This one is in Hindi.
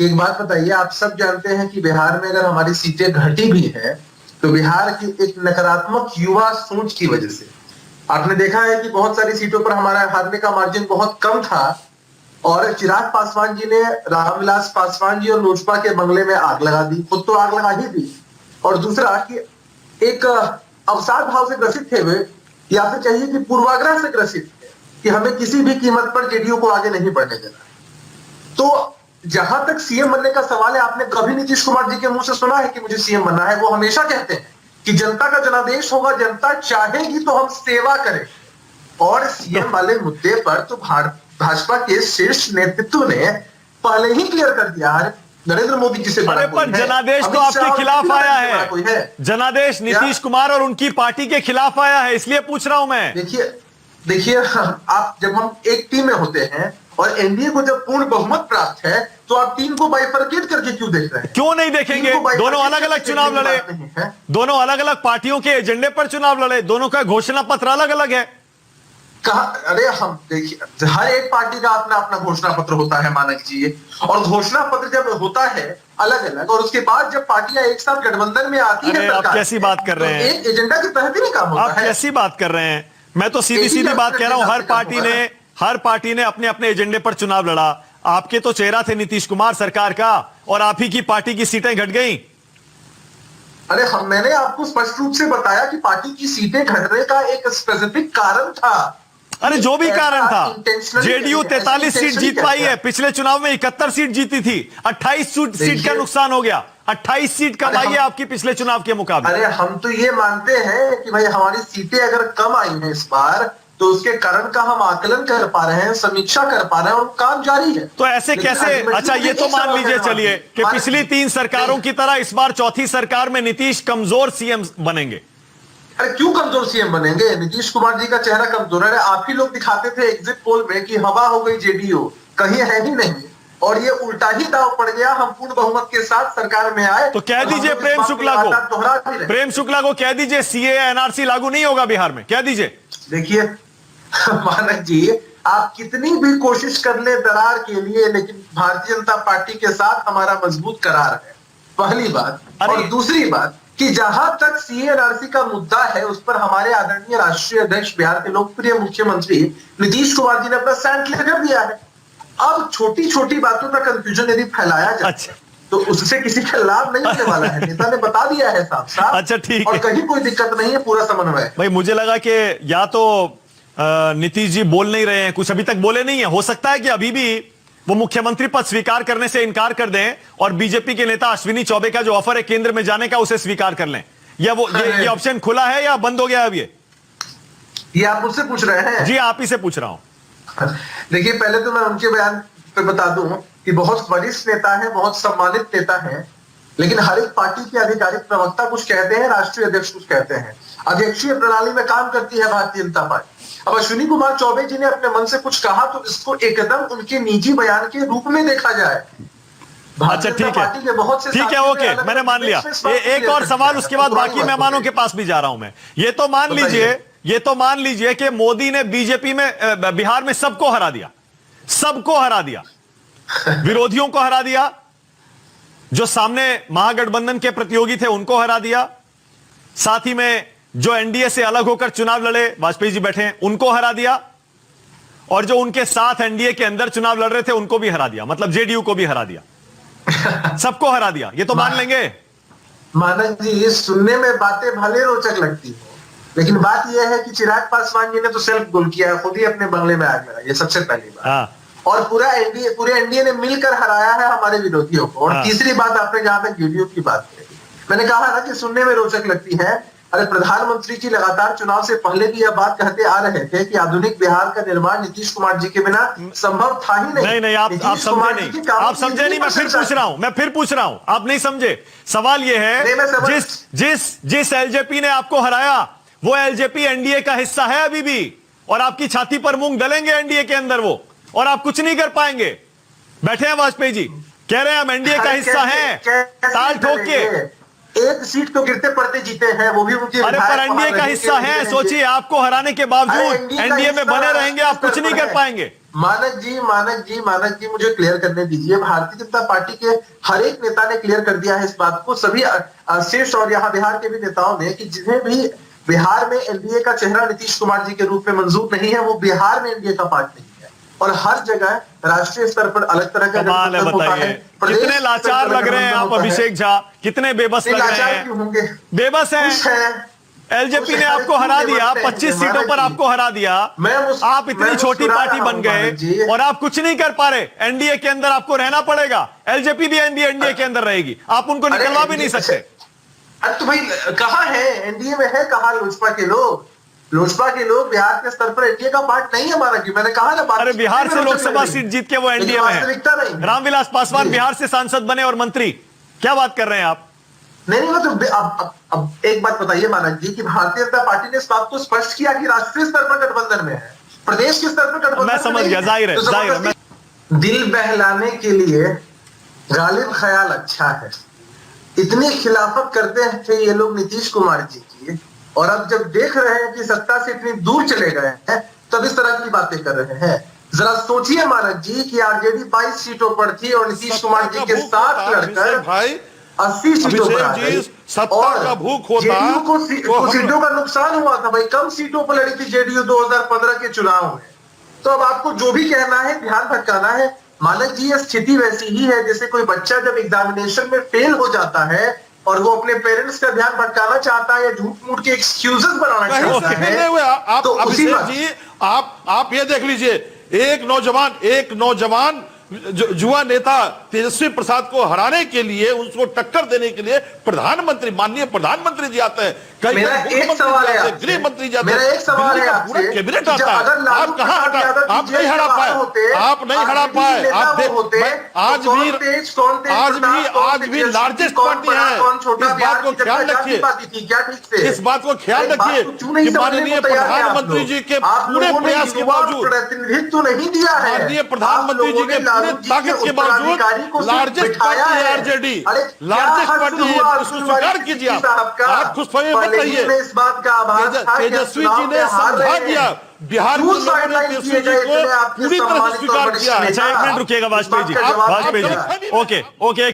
एक बात बताइए, आप सब जानते हैं कि बिहार में अगर हमारी सीटें घटी भी है तो बिहार की एक नकारात्मक युवा सोच की वजह से। आपने देखा है कि बहुत सारी सीटों पर हमारा हारने का मार्जिन बहुत कम था और चिराग पासवान जी ने रामविलास पासवान जी और लोजपा के बंगले में आग लगा दी, खुद तो आग लगा ही दी। और दूसरा कि एक अवसाद भाव से ग्रसित थे वे, या फिर चाहिए कि पूर्वाग्रह से ग्रसित थे कि हमें किसी भी कीमत पर जेडीयू को आगे नहीं बढ़ने देना। तो जहां तक सीएम बनने का सवाल है, आपने कभी नीतीश कुमार जी के मुंह से सुना है कि मुझे सीएम बनना है? वो हमेशा कहते हैं कि जनता का जनादेश होगा, जनता चाहेगी तो हम सेवा करें। और सीएम वाले मुद्दे पर तो भाजपा के शीर्ष नेतृत्व ने पहले ही क्लियर कर दिया है, नरेंद्र मोदी जी से बड़ा कोई पर जनादेश तो आपके खिलाफ आया है, जनादेश नीतीश कुमार और उनकी पार्टी के खिलाफ आया है, इसलिए पूछ रहा हूं मैं। देखिए आप जब हम एक टीम में होते हैं और एनडीए को जब पूर्ण बहुमत प्राप्त है तो आप टीम को बाइफरकेट करके क्यों देख रहे हैं? क्यों नहीं देखेंगे? दोनों अलग अलग चुनाव लड़े, दोनों अलग अलग पार्टियों के एजेंडे पर चुनाव लड़े, दोनों का घोषणा पत्र अलग अलग है। अरे हम देखिए, हर एक पार्टी का अपना अपना घोषणा पत्र होता है मानक जी, और घोषणा पत्र जब होता है अलग अलग और उसके बाद जब पार्टियां एक साथ गठबंधन में आती है, आप कैसी बात कर रहे हैं? एक एजेंडा के तहत ही नहीं काम होता है। आप कैसी बात कर रहे हैं? मैं तो सीधी सीधी बात कह रहा हूं, हर पार्टी ने अपने अपने एजेंडे पर चुनाव लड़ा। आपके तो चेहरा थे नीतीश कुमार सरकार का और आप ही की पार्टी की सीटें घट गई। अरे मैंने आपको स्पष्ट रूप से बताया कि पार्टी की सीटें घटने का एक स्पेसिफिक कारण था। अरे जो भी कारण था, जेडीयू 43 सीट जीत पाई है, पिछले चुनाव में 71 सीट जीती थी, 28 सीट का नुकसान हो गया, 28 सीट कम आई है आपकी पिछले चुनाव के मुकाबले। अरे हम तो ये मानते हैं कि भाई हमारी सीटें अगर कम आई हैं इस बार तो उसके कारण का हम आकलन कर पा रहे हैं, समीक्षा कर पा रहे हैं और काम जारी है। तो ऐसे कैसे? अच्छा ये तो मान लीजिए चलिए कि पिछली 3 सरकारों की तरह इस बार चौथी सरकार में नीतीश कमजोर सीएम बनेंगे। अरे क्यों कमजोर सीएम बनेंगे? नीतीश कुमार जी का चेहरा कमजोर है। आप ही लोग दिखाते थे एग्जिट पोल में कि हवा हो गई जेडीयू, कहीं है ही नहीं, और ये उल्टा ही दाव पड़ गया। हम पूर्ण बहुमत के साथ सरकार में आए तो कह दीजिए प्रेम शुक्ला को कह दीजिए सीए एनआरसी लागू नहीं होगा बिहार में, कह दीजिए। देखिए मानक जी, आप कितनी भी कोशिश कर ले दरार के लिए, लेकिन भारतीय जनता पार्टी के साथ हमारा मजबूत करार है, पहली बात। और दूसरी बात कि जहां तक सीएनआरसी का मुद्दा है, उस पर हमारे आदरणीय राष्ट्रीय अध्यक्ष, बिहार के लोकप्रिय मुख्यमंत्री नीतीश कुमार जी ने अपना स्टैंड क्लियर कर दिया है। अब छोटी छोटी बातों का कंफ्यूजन यदि फैलाया जाए तो उससे किसी का लाभ नहीं होने वाला है। नेता ने बता दिया है साफ साफ। अच्छा ठीक है, और कहीं कोई दिक्कत नहीं है, पूरा समन्वय। भाई मुझे लगा कि या तो नीतीश जी बोल नहीं रहे हैं, कुछ अभी तक बोले नहीं है, हो सकता है कि अभी भी वो मुख्यमंत्री पद स्वीकार करने से इनकार कर दें और बीजेपी के नेता अश्विनी चौबे का जो ऑफर है केंद्र में जाने का उसे स्वीकार कर लें, या वो ये ऑप्शन खुला है या बंद हो गया अब? ये आप मुझसे पूछ रहे हैं? जी आप ही से पूछ रहा हूं। देखिए पहले तो मैं उनके बयान पे बता दूं कि बहुत वरिष्ठ नेता है, बहुत सम्मानित नेता है, लेकिन हर एक पार्टी के आधिकारिक प्रवक्ता कुछ कहते हैं, राष्ट्रीय अध्यक्ष कुछ कहते हैं। अध्यक्षीय प्रणाली में काम करती है भारतीय जनता पार्टी। अब अश्विनी कुमार चौबे जी ने अपने मन से कुछ कहा तो इसको एकदम उनके निजी बयान के रूप में देखा जाए। अच्छा ठीक है, ओके, मैंने मान लिया। एक और सवाल उसके बाद बाकी मेहमानों के पास भी जा रहा हूं मैं। ये तो मान लीजिए कि मोदी ने बीजेपी में बिहार में सबको हरा दिया, विरोधियों को हरा दिया, जो सामने महागठबंधन के प्रतियोगी थे उनको हरा दिया, साथ ही में जो एनडीए से अलग होकर चुनाव लड़े, वाजपेयी जी बैठे हैं, उनको हरा दिया, और जो उनके साथ एनडीए के अंदर चुनाव लड़ रहे थे उनको भी हरा दिया, मतलब जेडीयू को भी हरा दिया, सबको हरा दिया। ये तो मान लेंगे? मानक जी, सुनने में बातें भले रोचक लगती है, लेकिन बात यह है कि चिराग पासवान जी ने तो सेल्फ गोल किया, खुद ही अपने बंगले में आग लगाई, ये सबसे पहली बात। और पूरे एनडीए ने मिलकर हराया है हमारे विरोधियों को। और तीसरी बात, आपने जहां तक जेडीयू की बात कही, मैंने कहा ना कि सुनने में रोचक लगती है। अरे प्रधानमंत्री जी लगातार चुनाव से पहले भी यह बात कहते आ रहे थे कि आधुनिक बिहार का निर्माण नीतीश कुमार जी के बिना संभव था ही नहीं। नहीं, आप समझे नहीं, मैं फिर पूछ रहा हूं, आप नहीं समझे। सवाल यह है, जिस एलजेपी ने आपको हराया वो एलजेपी एनडीए का हिस्सा है अभी भी, और आपकी छाती पर मूंग दलेंगे एनडीए के अंदर वो, और आप कुछ नहीं कर पाएंगे। बैठे हैं वाजपेयी जी, कह रहे हैं हम एनडीए का हिस्सा हैं, ताल ठोक के। एक सीट तो गिरते पड़ते जीते हैं, वो भी उनके। अरे पर एनडीए का हिस्सा है, सोचिए आपको हराने के बावजूद एनडीए में बने रहेंगे, आप कुछ नहीं कर पाएंगे। मानक जी मुझे क्लियर करने दीजिए। भारतीय जनता पार्टी के हर एक नेता ने क्लियर कर दिया है इस बात को, सभी शीर्ष और यहाँ बिहार के भी नेताओं ने, कि जिन्हें भी बिहार में एनडीए का चेहरा नीतीश कुमार जी के रूप में मंजूर नहीं है, वो बिहार में एनडीए का पार्ट नहीं है। और हर जगह राष्ट्रीय स्तर पर अलग तरह का कमाल है, बताइए कितने लाचार लग रहे हैं आप अभिषेक झा, कितने बेबस लग रहे हैं। बेबस हैं। एलजेपी ने आपको हरा दिया, 25 सीटों पर आपको हरा दिया, आप इतनी छोटी पार्टी बन गए और आप कुछ नहीं कर पा रहे। एनडीए के अंदर आपको रहना पड़ेगा, एलजेपी भी एनडीए के अंदर रहेगी, आप उनको निकलवा भी नहीं सकते। अरे तो भाई कहां है एनडीए में, है कहां लोजपा के लोग? लोजपा के लोग बिहार के स्तर पर एनडीए का पार्ट नहीं है हमारा, कि मैंने कहा ना। अरे बिहार से लोकसभा सीट जीत के वो एनडीए में है। रामविलास पासवान बिहार से सांसद बने और मंत्री, क्या बात कर रहे हैं आप? नहीं मतलब अब एक बात बताइए मानक जी, कि भारतीय जनता पार्टी ने इस बात को स्पष्ट किया कि राष्ट्रीय स्तर पर गठबंधन में है, प्रदेश के स्तर पर गठबंधन। मैं समझ गया, जाहिर है। दिल बहलाने के लिए गालिब ख्याल अच्छा है। इतनी खिलाफत करते थे ये लोग नीतीश कुमार जी की, और अब जब देख रहे हैं कि सत्ता से इतनी दूर चले गए हैं, तब इस तरह की बातें कर रहे हैं। जरा सोचिए मानक जी कि आरजेडी 22 सीटों पर थी और नीतीश कुमार जी के साथ लड़कर 80 सीटों पर आ गई। सत्ता का भूख होता, जेडीयू को सीटों का नुकसान हुआ था भाई, कम सीटों पर लड़ी थी जेडीयू 2015 के चुनाव में। तो अब आपको जो भी कहना है, ध्यान भटकाना है। मानक जी, यह स्थिति वैसी ही है जैसे कोई बच्चा जब एग्जामिनेशन में फेल हो जाता है और वो अपने पेरेंट्स का ध्यान भटकाना चाहता है या झूठ मूठ के एक्सक्यूजेस बनाना चाहता है। तो अभिषेक जी, आप ये देख लीजिए, एक नौजवान युवा नेता तेजस्वी प्रसाद को हराने के लिए, उसको टक्कर देने के लिए प्रधानमंत्री, माननीय प्रधानमंत्री जी आते हैं, कई मेरा एक सवाल है, गृह मंत्री जी आते हैं, मेरा एक सवाल है आपसे, कैबिनेट आता है, आप कहां हटा, आप नहीं हरा पाए, आप नहीं हरा पाए। आप आज भी लार्जेस्ट पार्टी है, इस बात को ख्याल रखिए, इस बात को ख्याल रखिए कि माननीय प्रधानमंत्री जी के पूरे प्रयास के बावजूद, प्रतिनिधित्व नहीं दिया है, माननीय प्रधानमंत्री जी के पूरे ताकत के बावजूद लार्जेस्ट पार्टी है आरजेडी, लार्जेस्ट पार्टी है, इसको स्वीकार कीजिए। आप खुश मत रहिए, इस बात का आभार था कि तेजस्वी जी ने समझा दिया, बिहार के लोगों ने तेजस्वी जी को पूरी तरह से स्वीकार किया। अच्छा, एक मिनट रुकिएगा वाजपेयी जी, ओके।